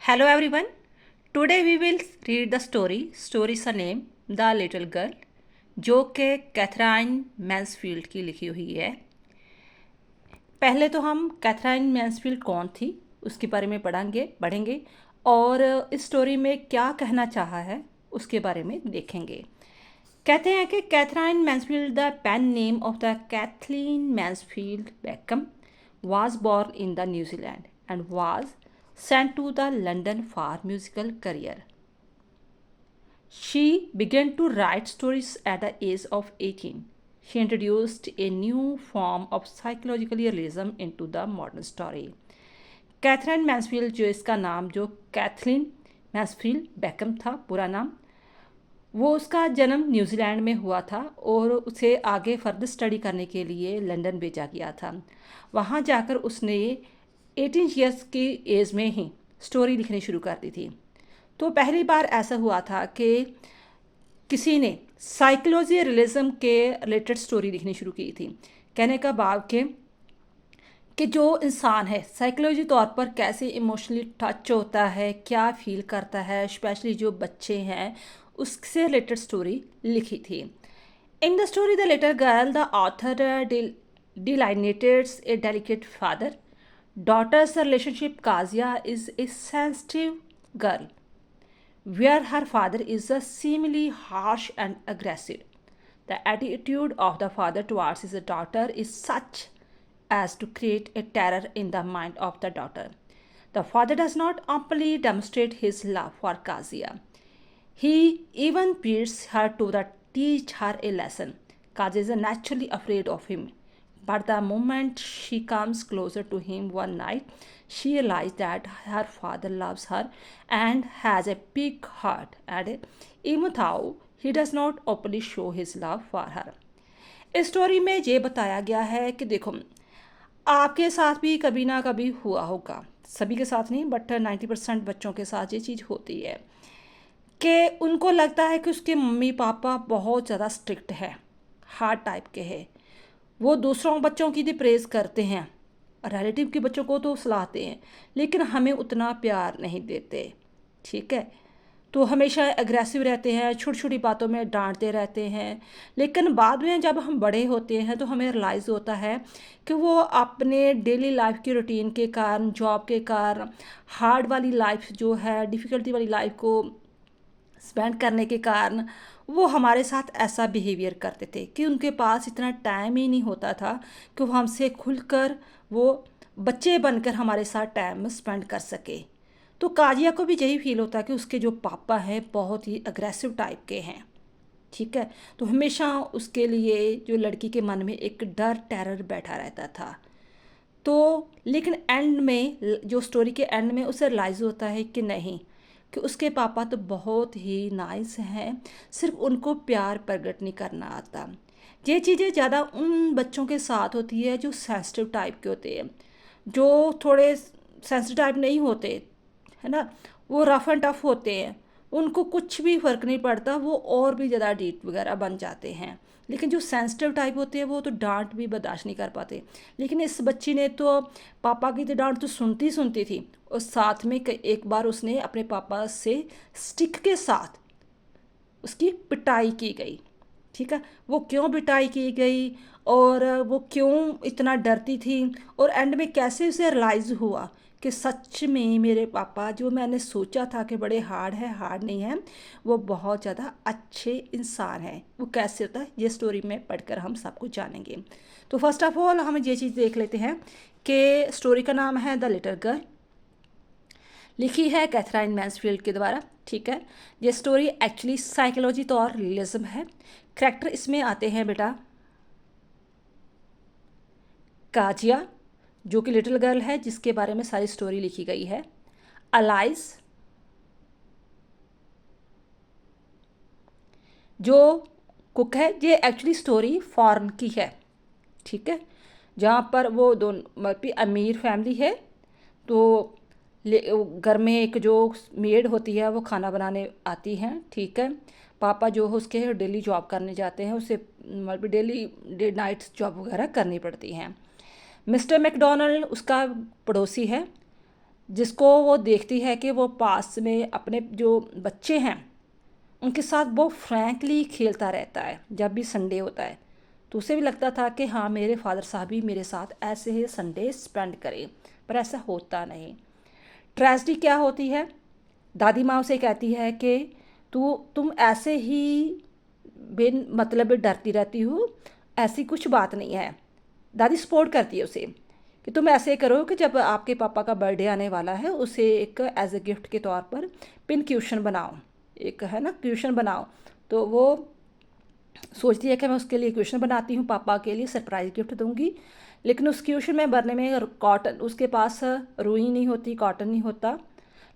Hello everyone. Today we will read the story. Story is name The Little Girl, जो कि Katherine Mansfield की लिखी हुई है। पहले तो हम कैथराइन मैंसफील्ड कौन थी उसके बारे में पढ़ेंगे और इस स्टोरी में क्या कहना चाहा है उसके बारे में देखेंगे। कहते हैं कि Katherine Mansfield, the pen name of the Kathleen Mansfield became, was born in the New Zealand and was sent to the London for musical career. She began to write stories at the age of 18. She introduced a new form of psychological realism into the modern story. Katherine Mansfield, जो इसका नाम जो Kathleen Mansfield become था पूरा नाम, वो उसका जन्म न्यूजीलैंड में हुआ था और उसे आगे फर्दर स्टडी करने के लिए लंदन भेजा गया था। वहाँ जाकर उसने 18 ईयर्स की एज में ही स्टोरी लिखनी शुरू कर दी थी। तो पहली बार ऐसा हुआ था कि किसी ने साइकोलॉजी रियलिज्म के रिलेटेड स्टोरी लिखनी शुरू की थी। कहने का भाव कि जो इंसान है साइकोलॉजी तौर पर कैसे इमोशनली टच होता है, क्या फील करता है, स्पेशली जो बच्चे हैं, उससे रिलेटेड स्टोरी लिखी थी। In the story the little girl, the author delineates a delicate father-daughter's relationship. Kazia is a sensitive girl, where her father is seemingly harsh and aggressive. The attitude of the father towards his daughter is such as to create a terror in the mind of the daughter. The father does not openly demonstrate his love for Kazia. He even beats her to teach her a lesson. Kazia is naturally afraid of him. But the moment she comes closer to him one night, she realizes that her father loves her and has a big heart, and even though he does not openly show his love for her. इस story में ये बताया गया है कि देखो, आपके साथ भी कभी ना कभी हुआ होगा, सभी के साथ नहीं बट 90% बच्चों के साथ ये चीज़ होती है कि उनको लगता है कि उसके मम्मी पापा बहुत ज़्यादा स्ट्रिक्ट है, हार्ड टाइप के हैं। वो दूसरों बच्चों की भी प्रेज़ करते हैं, रिलेटिव के बच्चों को तो सलाहते हैं, लेकिन हमें उतना प्यार नहीं देते। ठीक है, तो हमेशा एग्रेसिव रहते हैं, छोटी छोटी बातों में डांटते रहते हैं। लेकिन बाद में जब हम बड़े होते हैं तो हमें रियलाइज़ होता है कि वो अपने डेली लाइफ की रूटीन के कारण, जॉब के कारण, हार्ड वाली लाइफ जो है, डिफ़िकल्टी वाली लाइफ को स्पेंड करने के कारण वो हमारे साथ ऐसा बिहेवियर करते थे कि उनके पास इतना टाइम ही नहीं होता था कि वो हमसे खुलकर वो बच्चे बनकर हमारे साथ टाइम स्पेंड कर सके। तो काजिया को भी यही फील होता है कि उसके जो पापा हैं बहुत ही अग्रेसिव टाइप के हैं। ठीक है, तो हमेशा उसके लिए जो लड़की के मन में एक डर, टेरर बैठा रहता था। तो लेकिन एंड में, जो स्टोरी के एंड में उसे रियलाइज़ होता है कि नहीं, कि उसके पापा तो बहुत ही नाइस हैं, सिर्फ उनको प्यार प्रकट नहीं करना आता। ये चीज़ें ज़्यादा उन बच्चों के साथ होती है जो सेंसिटिव टाइप के होते हैं। जो थोड़े सेंसिटिव टाइप नहीं होते, है ना, वो रफ एंड टफ होते हैं, उनको कुछ भी फ़र्क नहीं पड़ता, वो और भी ज़्यादा डीप वगैरह बन जाते हैं। लेकिन जो सेंसिटिव टाइप होते हैं वो तो डांट भी बर्दाश्त नहीं कर पाते। लेकिन इस बच्ची ने तो पापा की तो डांट तो सुनती थी, और साथ में एक बार उसने अपने पापा से स्टिक के साथ उसकी पिटाई की गई। ठीक है, वो क्यों पिटाई की गई और वो क्यों इतना डरती थी, और एंड में कैसे उसे रियलाइज़ हुआ कि सच में मेरे पापा, जो मैंने सोचा था कि बड़े हार्ड है, हार्ड नहीं है, वो बहुत ज़्यादा अच्छे इंसान हैं। वो कैसे होता है ये स्टोरी में पढ़कर हम सब कुछ जानेंगे। तो फर्स्ट ऑफ ऑल हम ये चीज़ देख लेते हैं कि स्टोरी का नाम है द लिटिल गर्ल, लिखी है कैथराइन मैंसफील्ड के द्वारा। ठीक है, ये स्टोरी एक्चुअली साइकोलॉजी तो और रियलिज्म है। करैक्टर इसमें आते हैं बेटा काजिया, जो कि लिटिल गर्ल है जिसके बारे में सारी स्टोरी लिखी गई है। अलाइस, जो कुक है। ये एक्चुअली स्टोरी फॉरेन की है। ठीक है, जहाँ पर वो दोनों अमीर फैमिली है, तो घर में एक जो मेड होती है वो खाना बनाने आती हैं। ठीक है, पापा जो है उसके डेली जॉब करने जाते हैं, उसे डेली डे नाइट्स जॉब वगैरह करनी पड़ती हैं। मिस्टर मैकडोनल्ड उसका पड़ोसी है, जिसको वो देखती है कि वो पास में अपने जो बच्चे हैं उनके साथ बहुत फ्रैंकली खेलता रहता है जब भी संडे होता है। तो उसे भी लगता था कि हाँ, मेरे फादर साहब भी मेरे साथ ऐसे ही संडे स्पेंड करें, पर ऐसा होता नहीं। ट्रेजेडी क्या होती है, दादी माँ उसे कहती है कि तुम ऐसे ही बिन मतलब डरती रहती हो, ऐसी कुछ बात नहीं है। दादी सपोर्ट करती है उसे कि तुम ऐसे करो कि जब आपके पापा का बर्थडे आने वाला है उसे एक एज ए गिफ्ट के तौर पर पिन क्यूशन बनाओ, एक है ना क्यूशन बनाओ। तो वो सोचती है कि मैं उसके लिए क्वेश्चन बनाती हूँ, पापा के लिए सरप्राइज गिफ्ट दूंगी। लेकिन उस क्वेश्चन में भरने में कॉटन, उसके पास रुई नहीं होती, कॉटन नहीं होता।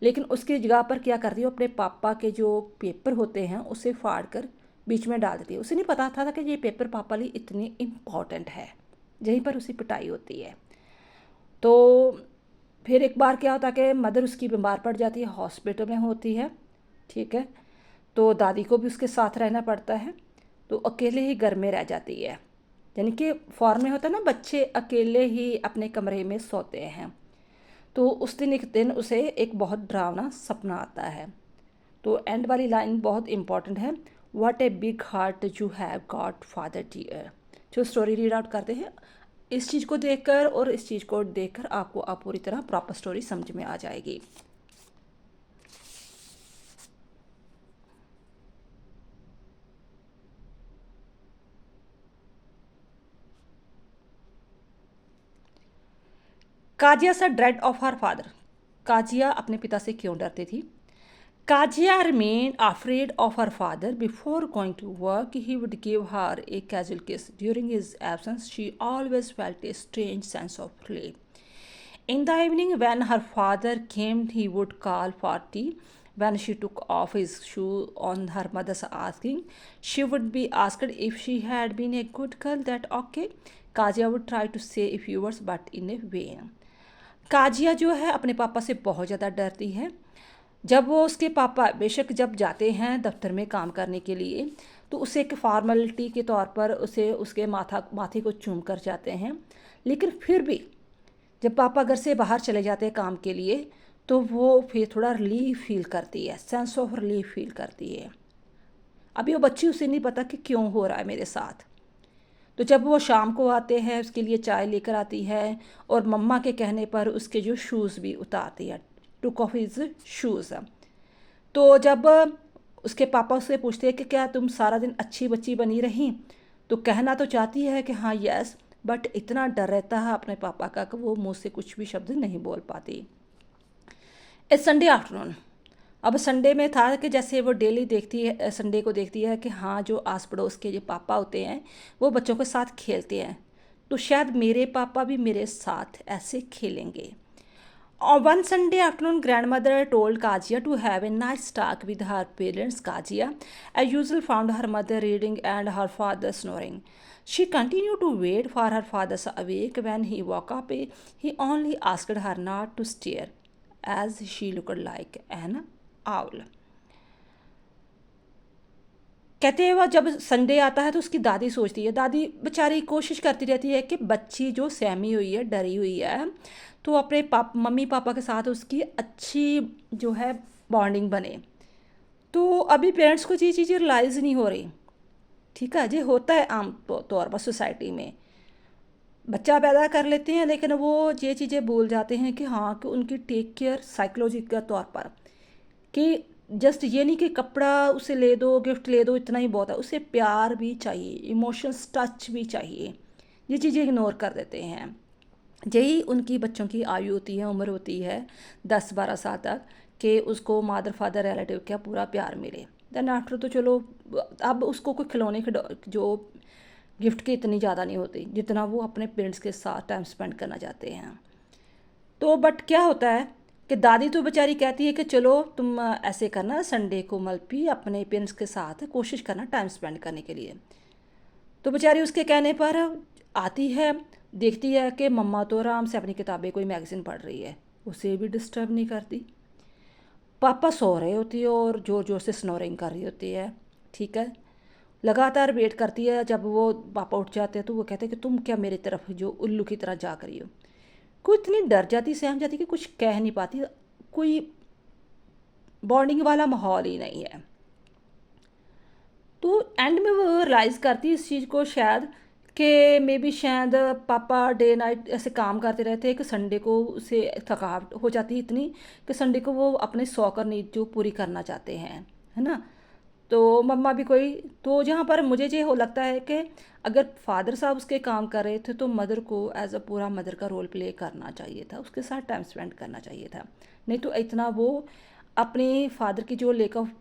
लेकिन उसकी जगह पर क्या करती है, अपने पापा के जो पेपर होते हैं उसे फाड़ कर बीच में डाल देती है। उसे नहीं पता था कि ये पेपर पापा लिए इतने इम्पॉर्टेंट है। यहीं पर उसकी पिटाई होती है। तो फिर एक बार क्या होता है कि मदर उसकी बीमार पड़ जाती है, हॉस्पिटल में होती है, ठीक है। तो दादी को भी उसके साथ रहना पड़ता है, तो अकेले ही घर में रह जाती है। यानी कि फॉरेन में होता है ना, बच्चे अकेले ही अपने कमरे में सोते हैं। तो उस दिन एक दिन उसे एक बहुत डरावना सपना आता है। तो एंड वाली लाइन बहुत इंपॉर्टेंट है, what a big heart you have got father dear. जो स्टोरी रीड आउट करते हैं, इस चीज़ को देखकर और इस चीज़ को देखकर आपको आप पूरी तरह प्रॉपर स्टोरी समझ में आ जाएगी। काजिया सा ड्रेड ऑफ हर फादर। काजिया अपने पिता से क्यों डरती थी? Kajia remained afraid of her father. Before going to work, he would give her a casual kiss. During his absence, she always felt a strange sense of relief. In the evening, when her father came, he would call for tea. When she took off his shoe on her mother's asking, she would be asked if she had been a good girl. That okay? Kajia would try to say a few words, but in a vain. काजिया जो है अपने पापा से बहुत ज़्यादा डरती है। जब वो उसके पापा बेशक जब जाते हैं दफ्तर में काम करने के लिए, तो उसे एक फॉर्मेलिटी के तौर पर उसे उसके माथे को चूम कर जाते हैं। लेकिन फिर भी जब पापा घर से बाहर चले जाते हैं काम के लिए, तो वो फिर थोड़ा रिलीफ फील करती है, सेंस ऑफ रिलीफ फील करती है। अभी वो बच्ची, उसे नहीं पता कि क्यों हो रहा है मेरे साथ। तो जब वो शाम को आते हैं, उसके लिए चाय लेकर आती है और मम्मा के कहने पर उसके जो शूज़ भी उतारती है, टुक ऑफ हिज शूज़। तो जब उसके पापा उससे पूछते हैं कि क्या तुम सारा दिन अच्छी बच्ची बनी रही, तो कहना तो चाहती है कि हाँ यस, बट इतना डर रहता है अपने पापा का कि वो मुँह से कुछ भी शब्द नहीं बोल पाती। इस संडे आफ्टरनून, अब संडे में था कि जैसे वो डेली देखती है, संडे को देखती है कि हाँ जो आस पड़ोस के जो पापा होते हैं वो बच्चों के साथ खेलते हैं, तो शायद मेरे पापा भी मेरे साथ ऐसे खेलेंगे। On one Sunday afternoon, grandmother told Kajia to have a nice talk with her parents. Kajia, as usual, found her mother reading and her father snoring. She continued to wait for her father's awake. When he woke up, he only asked her not to stare, as she looked like an owl. कहते हैं वह जब Sunday आता है तो उसकी दादी सोचती है, दादी बेचारी कोशिश करती रहती है कि बच्ची जो सहमी हुई है, डरी हुई है, तो अपने मम्मी पापा के साथ उसकी अच्छी जो है बॉन्डिंग बने। तो अभी पेरेंट्स को ये चीज़ें रियलाइज़ नहीं हो रही, ठीक है। ये होता है आम तौर पर सोसाइटी में, बच्चा पैदा कर लेते हैं लेकिन वो ये चीज़ें भूल जाते हैं कि हाँ कि उनकी टेक केयर साइकोलॉजी के तौर पर, कि जस्ट ये नहीं कि कपड़ा उसे ले दो, गिफ्ट ले दो, इतना ही बहुत है, उसे प्यार भी चाहिए, इमोशंस टच भी चाहिए। ये चीज़ें इग्नोर कर देते हैं। यही उनकी बच्चों की आयु होती है, उम्र होती है 10-12 साल तक, कि उसको मादर फादर रिलेटिव का पूरा प्यार मिले। देन आफ्टर तो चलो, अब उसको कोई खिलौने के जो गिफ्ट की इतनी ज़्यादा नहीं होती जितना वो अपने पेरेंट्स के साथ टाइम स्पेंड करना चाहते हैं। तो बट क्या होता है कि दादी तो बेचारी कहती है कि चलो तुम ऐसे करना, संडे को मल्पी अपने पेरेंट्स के साथ कोशिश करना टाइम स्पेंड करने के लिए। तो बेचारी उसके कहने पर आती है, देखती है कि मम्मा तो आराम से अपनी किताबें कोई मैगज़ीन पढ़ रही है, उसे भी डिस्टर्ब नहीं करती। पापा सो रहे होती है और ज़ोर ज़ोर से स्नोरिंग कर रही होती है, ठीक है। लगातार वेट करती है, जब वो पापा उठ जाते हैं तो वो कहते हैं कि तुम क्या मेरी तरफ जो उल्लू की तरह जा करी हो। कोई इतनी डर जाती, सहम जाती कि कुछ कह नहीं पाती, कोई बॉन्डिंग वाला माहौल ही नहीं है। तो एंड में वो रियलाइज़ करती है इस चीज़ को शायद, कि मे बी शायद पापा डे नाइट ऐसे काम करते रहते हैं कि संडे को उसे थकावट हो जाती है इतनी कि संडे को वो अपने सॉकर नीड जो पूरी करना चाहते हैं, है ना। तो मम्मा भी कोई, तो जहाँ पर मुझे ये हो लगता है कि अगर फादर साहब उसके काम कर रहे थे तो मदर को एज अ पूरा मदर का रोल प्ले करना चाहिए था, उसके साथ टाइम स्पेंड करना चाहिए था। नहीं तो इतना वो अपने फादर की जो लेक ऑफ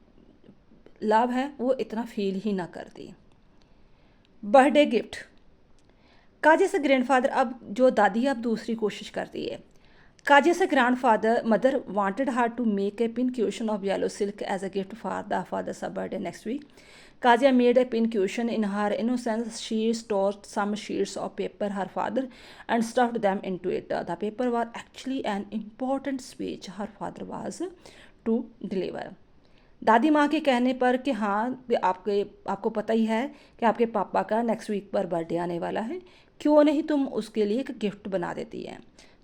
लव है वो इतना फील ही ना करती। Birthday gift. काजे से ग्रैंडफादर, अब जो दादी अब दूसरी कोशिश करती है। काजे से grandfather mother wanted her to make a pin cushion of yellow silk as a gift for the fathers birthday next week. Kazia made a pincushion. In her innocence, she stored some sheets of paper her father and stuffed them into it. The paper was actually an important speech her father was to deliver. दादी माँ के कहने पर कि हाँ आपको पता ही है कि आपके पापा का नेक्स्ट वीक पर बर्थडे आने वाला है, क्यों नहीं तुम उसके लिए एक गिफ्ट बना देती हैं।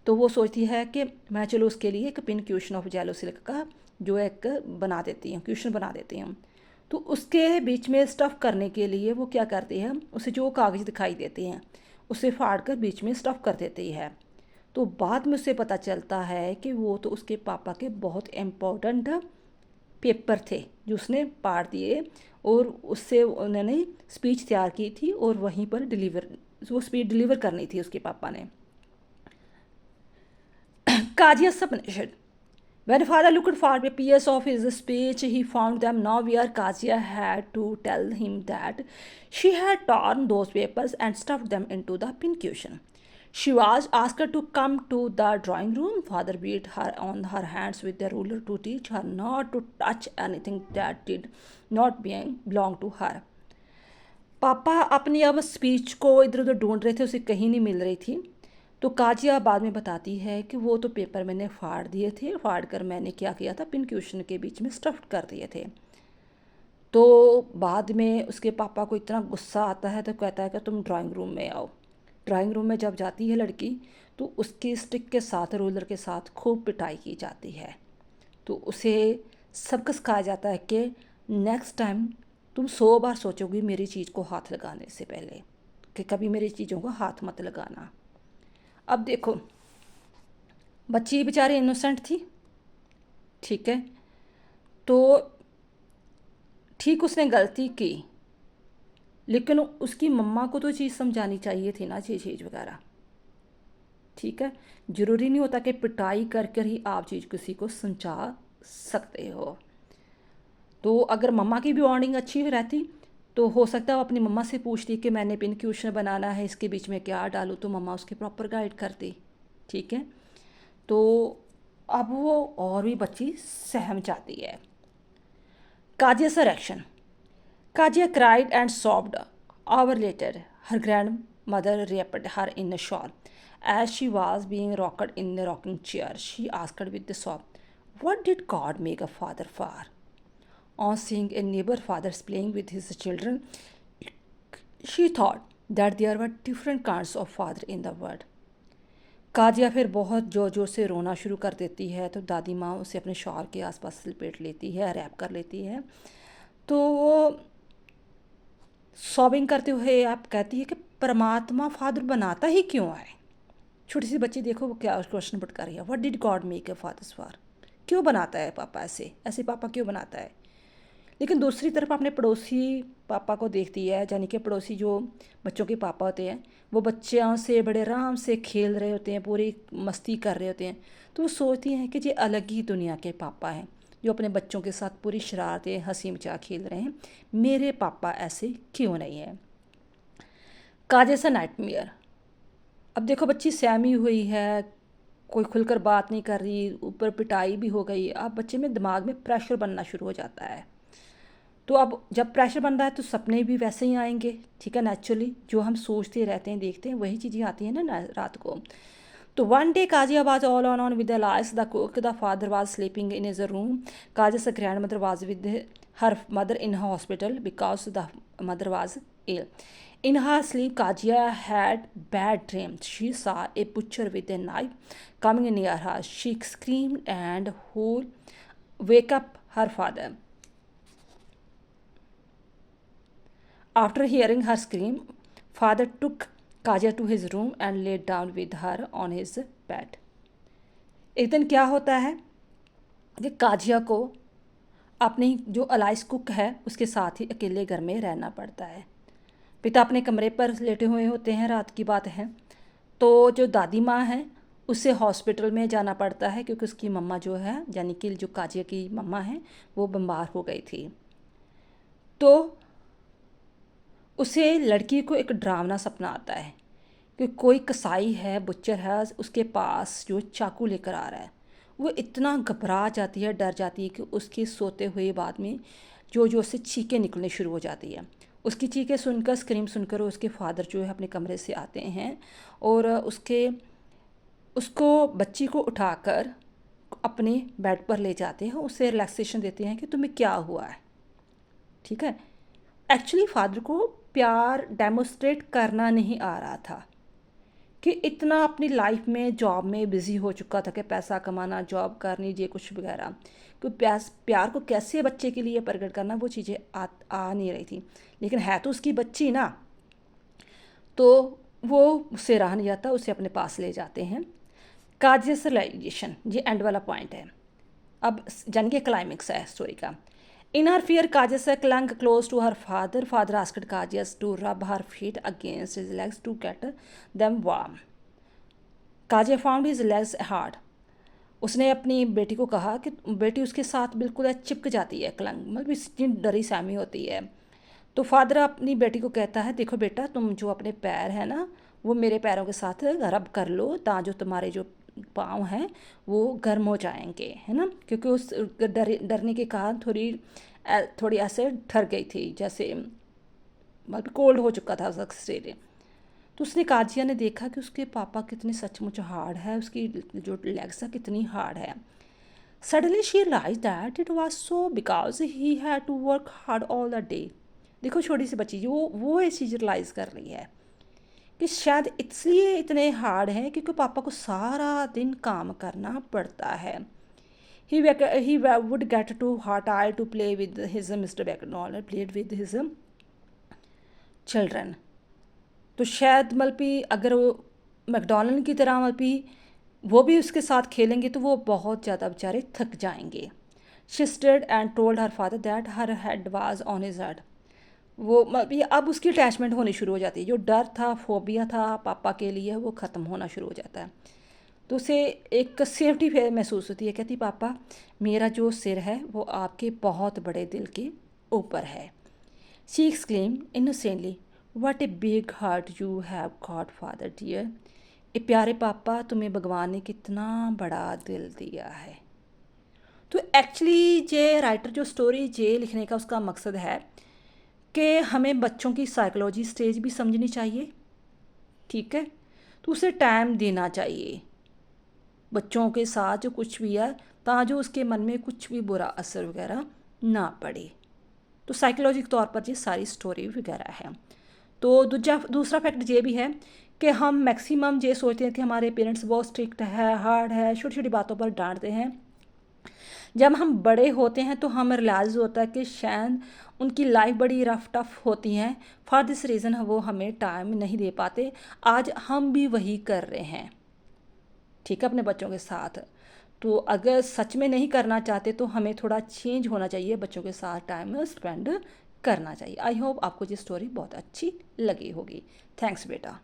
तो वो सोचती है कि मैं चलो उसके लिए एक pin cushion of yellow silk का जो एक बना देती हूँ, क्यूशन बना देती हूँ। तो उसके बीच में स्टफ़ करने के लिए वो क्या करती है, उसे जो कागज़ दिखाई देते हैं उसे फाड़ कर बीच में स्टफ़ कर देती है। तो बाद में उसे पता चलता है कि वो तो उसके पापा के बहुत इम्पोर्टेंट पेपर थे जो उसने पाड़ दिए, और उससे उन्होंने स्पीच तैयार की थी और वहीं पर वो स्पीच डिलीवर करनी थी उसके पापा ने। काजिया submission. When father looked for papers of his speech, he found them nowhere. Kazia had to tell him that she had torn those papers and stuffed them into the pincushion. She was asked to come to the drawing room. Father beat her on her hands with the ruler to teach her not to touch anything that did not belong to her. पापा अपनी अब speech को इधर उधर ढूंढ रहे थे, उसे कहीं नहीं मिल रही थी। तो काजिया बाद में बताती है कि वो तो पेपर मैंने फाड़ दिए थे, फाड़ कर मैंने क्या किया था, पिन क्यूशन के बीच में स्टफ्ड कर दिए थे। तो बाद में उसके पापा को इतना गुस्सा आता है तो कहता है कि तुम ड्राइंग रूम में आओ। ड्राइंग रूम में जब जाती है लड़की तो उसकी स्टिक के साथ, रूलर के साथ खूब पिटाई की जाती है। तो उसे सबक सिखाया जाता है कि नेक्स्ट टाइम तुम 100 बार सोचोगी मेरी चीज़ को हाथ लगाने से पहले, कि कभी मेरी चीज़ों को हाथ मत लगाना। अब देखो, बच्ची बेचारी इनोसेंट थी, ठीक है, तो ठीक उसने गलती की, लेकिन उसकी मम्मा को तो चीज़ समझानी चाहिए थी ना, चीज़ वगैरह, ठीक है। ज़रूरी नहीं होता कि पिटाई कर कर ही आप चीज़ किसी को समझा सकते हो। तो अगर मम्मा की भी बॉन्डिंग अच्छी रहती तो हो सकता है वो अपनी मम्मा से पूछती कि मैंने पिन क्यूशन बनाना है, इसके बीच में क्या डालूँ, तो मम्मा उसके प्रॉपर गाइड करती, ठीक है। तो अब वो और भी बच्ची सहम जाती है। काजिया's reaction. Kajia cried and sobbed. Hour later, her grandmother wrapped her in a shawl. As she was being rocked in the rocking chair, she asked with a sob, "What did God make a father for?" On seeing a neighbor father playing with his children, she thought that there were different kinds of father in the world. काजिया फिर बहुत ज़ोर ज़ोर से रोना शुरू कर देती है, तो दादी माँ उसे अपने शॉल के आसपास लपेट लेती है, रैप कर लेती है। तो वो सॉबिंग करते हुए आप कहती है कि परमात्मा फादर बनाता ही क्यों है। छोटी सी बच्ची देखो वो क्या क्वेश्चन पुट कर रही है, what did God make a fathers for, क्यों बनाता है पापा ऐसे ऐसे पापा क्यों बनाता है। लेकिन दूसरी तरफ अपने पड़ोसी पापा को देखती है, यानी कि पड़ोसी जो बच्चों के पापा होते हैं, वो बच्चों से बड़े आराम से खेल रहे होते हैं, पूरी मस्ती कर रहे होते हैं। तो वो सोचती हैं कि ये अलग ही दुनिया के पापा हैं जो अपने बच्चों के साथ पूरी शरारतें हंसी मजाक खेल रहे हैं, मेरे पापा ऐसे क्यों नहीं हैं। काजे सा नाइटमेयर। अब देखो बच्ची सहमी हुई है, कोई खुलकर बात नहीं कर रही, ऊपर पिटाई भी हो गई, अब बच्चे में दिमाग में प्रेशर बनना शुरू हो जाता है। तो अब जब प्रेशर बन रहा है तो सपने भी वैसे ही आएंगे, ठीक है, नेचुरली जो हम सोचते रहते हैं देखते हैं वही चीज़ें आती हैं ना रात को। तो one day Kajia was all alone with the lice, the cook, the father was sleeping in his room. Kajia's grandmother was with her mother in hospital because the mother was ill. In her sleep, Kajia had bad dreams. She saw a butcher with a knife coming near her. She screamed and would wake up her father. After hearing her scream, father took Kajia to his room and laid down with her on his bed. एक दिन क्या होता है कि काजिया को अपनी जो Alice cook है उसके साथ ही अकेले घर में रहना पड़ता है। पिता अपने कमरे पर लेटे हुए होते हैं, रात की बात है। तो जो दादी माँ है उसे हॉस्पिटल में जाना पड़ता है क्योंकि उसकी मम्मा जो है, यानी कि जो काजिया की मम्मा है, वो बीमार हो गई थी। तो उसे लड़की को एक डरावना सपना आता है कि कोई कसाई है, बुच्चर है, उसके पास जो चाकू लेकर आ रहा है। वो इतना घबरा जाती है, डर जाती है कि उसके सोते हुए बाद में जो उससे चीखें निकलने शुरू हो जाती है। उसकी चीखें सुनकर, स्क्रीम सुनकर उसके फादर जो है अपने कमरे से आते हैं और उसको बच्ची को उठाकर अपने बेड पर ले जाते हैं, उसे रिलैक्सेशन देते हैं कि तुम्हें क्या हुआ है। ठीक है, एक्चुअली फादर को प्यार डेमोस्ट्रेट करना नहीं आ रहा था कि इतना अपनी लाइफ में जॉब में बिज़ी हो चुका था कि पैसा कमाना, जॉब करनी, ये कुछ वगैरह, कि प्यार को कैसे बच्चे के लिए प्रकट करना, वो चीज़ें आ नहीं रही थी। लेकिन है तो उसकी बच्ची ना, तो वो उससे रहा नहीं जाता, उसे अपने पास ले जाते हैं। काजियलाइजेशन, ये एंड वाला पॉइंट है। अब जान के क्लाइमेक्स है स्टोरी का। In her fear, Kajasa clung close to her father. Father asked Kajas to rub her feet against his legs to get them warm. Kaja found his legs hard. उसने अपनी बेटी को कहा कि बेटी उसके साथ बिल्कुल चिपक जाती है, क्लंग मतलब इतनी डरी सहमी होती है। तो फादर अपनी बेटी को कहता है, देखो बेटा, तुम जो अपने पैर है ना, वो मेरे पैरों के साथ रब कर लो, ताकि जो तुम्हारे जो पाँव हैं वो गर्म हो जाएंगे, है ना, क्योंकि उस डरने के कारण थोड़ी ऐसे ठर गई थी, जैसे मतलब कोल्ड हो चुका था उसका शरीर। तो उसने, काजिया ने देखा कि उसके पापा कितने सचमुच हार्ड है, उसकी जो लेग्स है कितनी हार्ड है। Suddenly she realize that it was so because he had to work hard all the day. देखो छोटी सी बच्ची जो वो ये चीज़ रियलाइज़ कर रही है कि शायद इसलिए इतने हार्ड हैं क्योंकि पापा को सारा दिन काम करना पड़ता है। he would get too hot eye to play with his Mr. McDonald played with his children। तो शायद मल्पी अगर वो मैकडोनल्ड की तरह मल्पी वो भी उसके साथ खेलेंगे तो वो बहुत ज़्यादा बेचारे थक जाएंगे। She stood and told her father that her head was on his head। वो अब उसकी अटैचमेंट होनी शुरू हो जाती है, जो डर था, फोबिया था पापा के लिए, वो ख़त्म होना शुरू हो जाता है। तो उसे एक सेफ्टी महसूस होती है, कहती पापा मेरा जो सिर है वो आपके बहुत बड़े दिल के ऊपर है। She exclaimed innocently, what a big heart you have got father dear. ए प्यारे पापा, तुम्हें भगवान ने कितना बड़ा दिल दिया है। तो एक्चुअली जे राइटर जो स्टोरी जे लिखने का उसका मकसद है कि हमें बच्चों की साइकोलॉजी स्टेज भी समझनी चाहिए। ठीक है, तो उसे टाइम देना चाहिए बच्चों के साथ जो कुछ भी है, ताकि उसके मन में कुछ भी बुरा असर वगैरह ना पड़े। तो साइकोलॉजिक तौर पर ये सारी स्टोरी वगैरह है। तो दूसरा फैक्ट ये भी है कि हम मैक्सिमम ये सोचते हैं कि हमारे पेरेंट्स बहुत स्ट्रिक्ट है, हार्ड है, छोटी छोटी बातों पर डांटते हैं। जब हम बड़े होते हैं तो हमें रियलाइज़ होता है कि शायद उनकी लाइफ बड़ी रफ टफ होती हैं, फॉर दिस रीज़न वो हमें टाइम नहीं दे पाते। आज हम भी वही कर रहे हैं, ठीक है, अपने बच्चों के साथ। तो अगर सच में नहीं करना चाहते तो हमें थोड़ा चेंज होना चाहिए, बच्चों के साथ टाइम स्पेंड करना चाहिए। आई होप आपको ये स्टोरी बहुत अच्छी लगी होगी। थैंक्स बेटा।